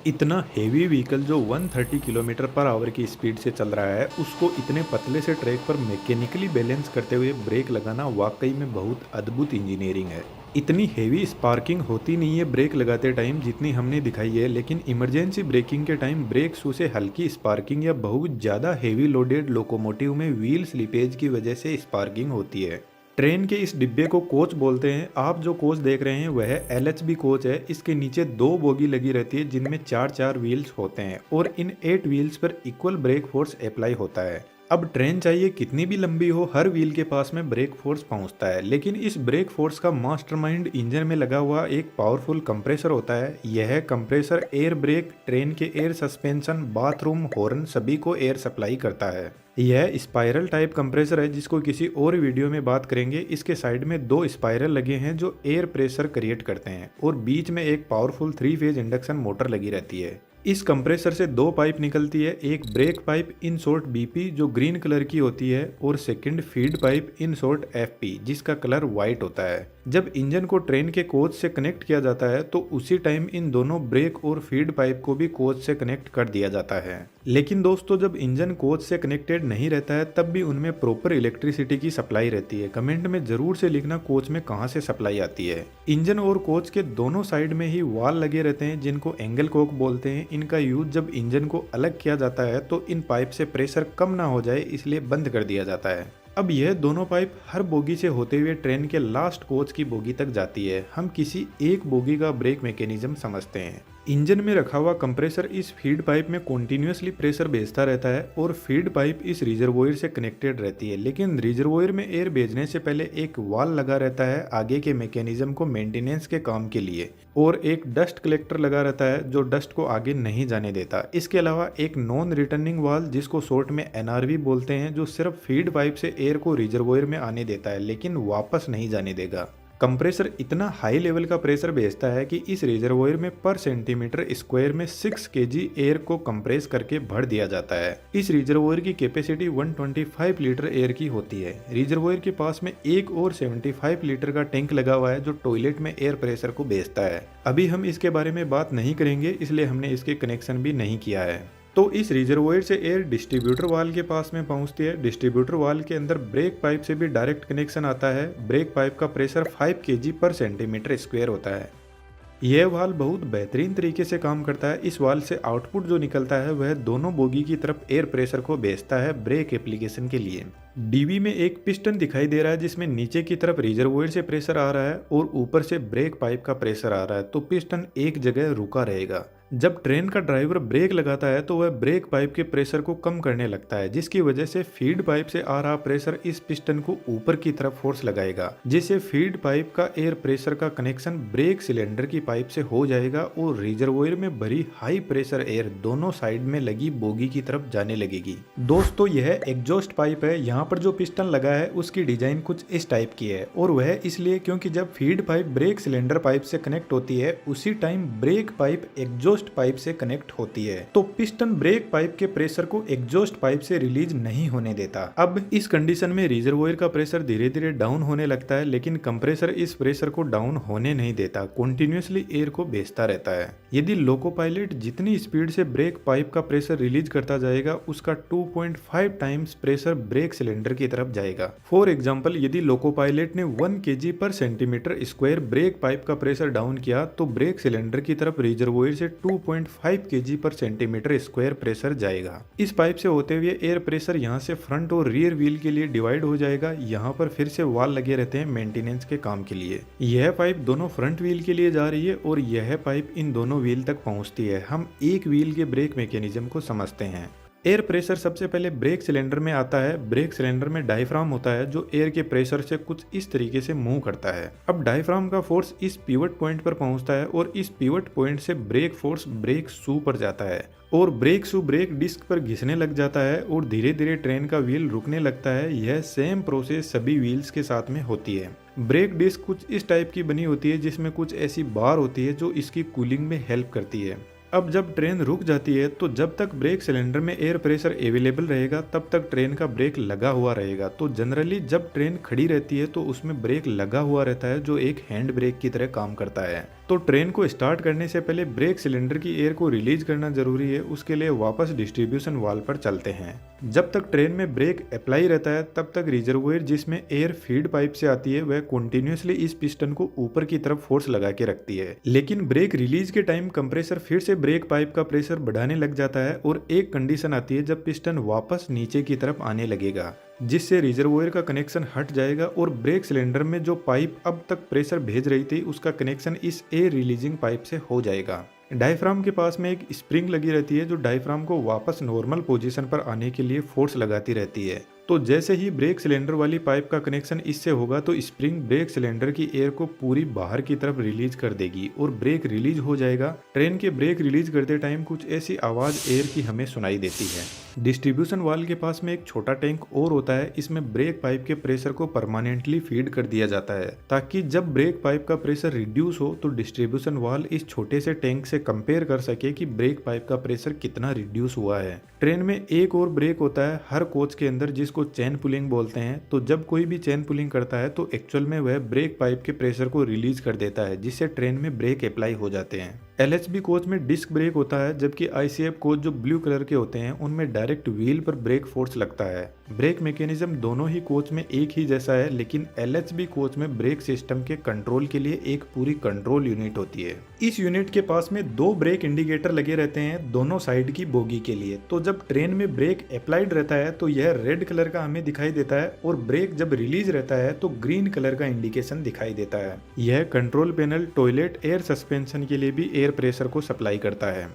इतना heavy vehicle जो 130 kilometre per hour की स्पीड से चल रहा है, उसको इतने पतले से ट्रैक पर मैकेनिकली बैलेंस करते हुए ब्रेक लगाना वाकई में बहुत अद्भुत इंजीनियरिंग है। इतनी हेवी स्पार्किंग होती नहीं है ब्रेक लगाते टाइम जितनी हमने दिखाई है, लेकिन इमरजेंसी ब्रेकिंग के टाइम ब्रेक शू से हल्की स्पार्किंग या बहुत ज़्यादा हेवी लोडेड लोकोमोटिव में व्हील स्लिपेज की वजह से स्पार्किंग होती है। ट्रेन के इस डिब्बे को कोच बोलते हैं। आप जो कोच देख रहे हैं वह एलएचबी कोच है। इसके नीचे दो बोगी लगी रहती है जिनमें चार चार व्हील्स होते हैं और इन 8 व्हील्स पर इक्वल ब्रेक फोर्स अप्लाई होता है। अब ट्रेन चाहिए कितनी भी लंबी हो, हर व्हील के पास में ब्रेक फोर्स पहुंचता है, लेकिन इस ब्रेक फोर्स का मास्टरमाइंड इंजन में लगा हुआ एक पावरफुल कंप्रेसर होता है। यह कंप्रेसर एयर ब्रेक, ट्रेन के एयर सस्पेंशन, बाथरूम, हॉर्न सभी को एयर सप्लाई करता है। यह स्पाइरल टाइप कंप्रेसर है जिसको किसी और वीडियो में बात करेंगे। इसके साइड में दो स्पाइरल लगे हैं जो एयर प्रेशर क्रिएट करते हैं और बीच में एक पावरफुल 3 फेज इंडक्शन मोटर लगी रहती है। इस कंप्रेसर से दो पाइप निकलती है, एक break pipe in short BP जो ग्रीन कलर की होती है और second feed pipe in short FP जिसका कलर व्हाइट होता है। जब इंजन को ट्रेन के कोच से कनेक्ट किया जाता है तो उसी टाइम इन दोनों ब्रेक और फीड पाइप को भी कोच से कनेक्ट कर दिया जाता है। लेकिन दोस्तों, जब इंजन कोच से कनेक्टेड नहीं रहता है तब भी उनमें प्रॉपर इलेक्ट्रिसिटी की सप्लाई रहती है। कमेंट में जरूर से लिखना कोच में कहाँ से सप्लाई आती है। इंजन और कोच के दोनों साइड में ही वाल लगे रहते हैं जिनको एंगल कोक बोलते हैं। इनका यूज जब इंजन को अलग किया जाता है तो इन पाइप से प्रेशर कम ना हो जाए इसलिए बंद कर दिया जाता है। अब यह दोनों पाइप हर बोगी से होते हुए ट्रेन के लास्ट कोच की बोगी तक जाती है। हम किसी एक बोगी का ब्रेक मैकेनिज्म समझते हैं। इंजन में रखा हुआ कंप्रेसर इस फीड पाइप में कॉन्टिन्यूसली प्रेशर भेजता रहता है और फीड पाइप इस रिजर्वोयर से कनेक्टेड रहती है। लेकिन रिजर्वोयर में एयर भेजने से पहले एक वाल लगा रहता है आगे के मैकेनिज्म को मेंटेनेंस के काम के लिए, और एक डस्ट कलेक्टर लगा रहता है जो डस्ट को आगे नहीं जाने देता। इसके अलावा एक नॉन रिटर्निंग वाल जिसको शॉर्ट में एनआरवी बोलते हैं जो सिर्फ फीड पाइप से एयर को रिजर्वोयर में आने देता है लेकिन वापस नहीं जाने देगा। कंप्रेसर इतना हाई लेवल का प्रेशर भेजता है कि इस रिजर्वोयर में पर सेंटीमीटर स्क्वायर में 6 केजी एयर को कंप्रेस करके भर दिया जाता है। इस रिजर्वोयर की कैपेसिटी 125 लीटर एयर की होती है। रिजर्वोयर के पास में एक और 75 लीटर का टैंक लगा हुआ है जो टॉयलेट में एयर प्रेशर को भेजता है। अभी हम इसके बारे में बात नहीं करेंगे इसलिए हमने इसके कनेक्शन भी नहीं किया है। तो इस रिजर्वोयर से एयर डिस्ट्रीब्यूटर वाल के पास में पहुंचती है। डिस्ट्रीब्यूटर वाल के अंदर ब्रेक पाइप से भी डायरेक्ट कनेक्शन आता है। ब्रेक पाइप का प्रेशर 5 केजी पर सेंटीमीटर स्क्वायर होता है। यह वाल बहुत बेहतरीन तरीके से काम करता है। इस वाल से आउटपुट जो निकलता है वह दोनों बोगी की तरफ एयर प्रेशर को भेजता है ब्रेक एप्लीकेशन के लिए। डीबी में एक पिस्टन दिखाई दे रहा है जिसमें नीचे की तरफ रिजर्वोयर से प्रेशर आ रहा है और ऊपर से ब्रेक पाइप का प्रेशर आ रहा है, तो पिस्टन एक जगह रुका रहेगा। जब ट्रेन का ड्राइवर ब्रेक लगाता है तो वह ब्रेक पाइप के प्रेशर को कम करने लगता है जिसकी वजह से फीड पाइप से आ रहा प्रेशर इस पिस्टन को ऊपर की तरफ फोर्स लगाएगा, जिससे फीड पाइप का एयर प्रेशर का कनेक्शन ब्रेक सिलेंडर की पाइप से हो जाएगा और रिजर्वोयर में भरी हाई प्रेशर एयर दोनों साइड में लगी बोगी की तरफ जाने लगेगी। दोस्तों, यह एग्जॉस्ट पाइप है। यहाँ पर जो पिस्टन लगा है उसकी डिजाइन कुछ इस टाइप की है और वह इसलिए क्योंकि जब feed pipe brake cylinder pipe से कनेक्ट होती है उसी time break pipe exhaust pipe से कनेक्ट होती है, तो पिस्टन ब्रेक पाइप के प्रेशर को एग्जॉस्ट पाइप से रिलीज नहीं होने देता। अब इस कंडीशन में रिजर्वोयर का प्रेशर धीरे धीरे डाउन होने लगता है, लेकिन कंप्रेसर इस प्रेशर को डाउन होने नहीं देता, कॉन्टिन्यूसली एयर को भेजता रहता है। यदि लोको पायलट जितनी स्पीड से ब्रेक पाइप का प्रेशर रिलीज करता जाएगा उसका 2.5 टाइम्स प्रेशर ब्रेक सिलेंडर की तरफ जाएगा। फॉर एग्जाम्पल, यदि लोको पायलट ने 1 केजी पर सेंटीमीटर स्क्वायर ब्रेक पाइप का प्रेशर डाउन किया तो ब्रेक सिलेंडर की तरफ रिजर्वोयर से 2.5 केजी पर सेंटीमीटर स्क्वायर प्रेशर जाएगा। इस पाइप से होते हुए एयर प्रेशर यहाँ से फ्रंट और रियर व्हील के लिए डिवाइड हो जाएगा। यहाँ पर फिर से वाल लगे रहते हैं मेंटेनेंस के काम के लिए। यह पाइप दोनों फ्रंट व्हील के लिए जा रही है और यह पाइप इन दोनों व्हील तक पहुँचती है। हम एक व्हील के ब्रेक मैकेनिज्म को समझते हैं। एयर प्रेशर सबसे पहले ब्रेक सिलेंडर में आता है। ब्रेक सिलेंडर में डायफ्राम होता है जो एयर के प्रेशर से कुछ इस तरीके से मूव करता है। अब डायफ्राम का फोर्स इस पिवट पॉइंट पर पहुंचता है और इस पिवट पॉइंट से ब्रेक फोर्स ब्रेक शू पर जाता है और ब्रेक शू ब्रेक डिस्क पर घिसने लग जाता है और धीरे धीरे ट्रेन का व्हील रुकने लगता है। यह सेम प्रोसेस सभी व्हील्स के साथ में होती है। ब्रेक डिस्क कुछ इस टाइप की बनी होती है जिसमें कुछ ऐसी बार होती है जो इसकी कूलिंग में हेल्प करती है। अब जब ट्रेन रुक जाती है तो जब तक ब्रेक सिलेंडर में एयर प्रेशर अवेलेबल रहेगा तब तक ट्रेन का ब्रेक लगा हुआ रहेगा। तो जनरली जब ट्रेन खड़ी रहती है तो उसमें ब्रेक लगा हुआ रहता है जो एक हैंड ब्रेक की तरह काम करता है। तो ट्रेन को स्टार्ट करने से पहले ब्रेक सिलेंडर की एयर को रिलीज करना जरूरी है। उसके लिए वापस डिस्ट्रीब्यूशन वाल्व पर चलते हैं। जब तक ट्रेन में ब्रेक अप्लाई रहता है तब तक रिजर्वोयर जिसमें एयर फीड पाइप से आती है वह कंटिन्यूअसली इस पिस्टन को ऊपर की तरफ फोर्स लगा के रखती है। लेकिन ब्रेक रिलीज के टाइम कंप्रेसर फिर से ब्रेक पाइप का प्रेशर बढ़ाने लग जाता है और एक कंडीशन आती है जब पिस्टन वापस नीचे की तरफ आने लगेगा, जिससे रिजर्वोयर का कनेक्शन हट जाएगा और ब्रेक सिलेंडर में जो पाइप अब तक प्रेशर भेज रही थी उसका कनेक्शन इस एयर रिलीजिंग पाइप से हो जाएगा। डायफ्राम के पास में एक स्प्रिंग लगी रहती है जो डायफ्राम को वापस नॉर्मल पोजीशन पर आने के लिए फोर्स लगाती रहती है। तो जैसे ही ब्रेक सिलेंडर वाली पाइप का कनेक्शन इससे होगा तो स्प्रिंग ब्रेक सिलेंडर की एयर को पूरी बाहर की तरफ रिलीज कर देगी और ब्रेक रिलीज हो जाएगा। ट्रेन के ब्रेक रिलीज करते टाइम कुछ ऐसी आवाज एयर की हमें सुनाई देती है। डिस्ट्रीब्यूशन वाल्व के पास में एक छोटा टैंक और होता है। इसमें ब्रेक पाइप के प्रेशर को परमानेंटली फीड कर दिया जाता है ताकि जब ब्रेक पाइप का प्रेशर रिड्यूस हो तो डिस्ट्रीब्यूशन वाल्व इस छोटे से टैंक से कंपेयर कर सके कि ब्रेक पाइप का प्रेशर कितना रिड्यूस हुआ है। ट्रेन में एक और ब्रेक होता है हर कोच के अंदर जिसको चेन पुलिंग बोलते हैं। तो जब कोई भी चेन पुलिंग करता है तो एक्चुअल में वह ब्रेक पाइप के प्रेशर को रिलीज कर देता है जिससे ट्रेन में ब्रेक अप्लाई हो जाते हैं। एलएचबी कोच में डिस्क ब्रेक होता है जबकि आईसीएफ कोच जो ब्लू कलर के होते हैं उनमें डायरेक्ट व्हील पर ब्रेक फोर्स लगता है। ब्रेक मैकेनिज्म दोनों ही कोच में एक ही जैसा है, लेकिन एलएचबी कोच में ब्रेक सिस्टम के कंट्रोल के लिए एक पूरी कंट्रोल यूनिट होती है। इस यूनिट के पास में 2 ब्रेक इंडिकेटर लगे रहते हैं दोनों साइड की बोगी के लिए। तो जब ट्रेन में ब्रेक अप्लाइड रहता है तो यह रेड कलर का हमें दिखाई देता है और ब्रेक जब रिलीज रहता है तो ग्रीन कलर का इंडिकेशन दिखाई देता है। यह control panel toilet air suspension के लिए भी एयर प्रेशर को सप्लाई करता है।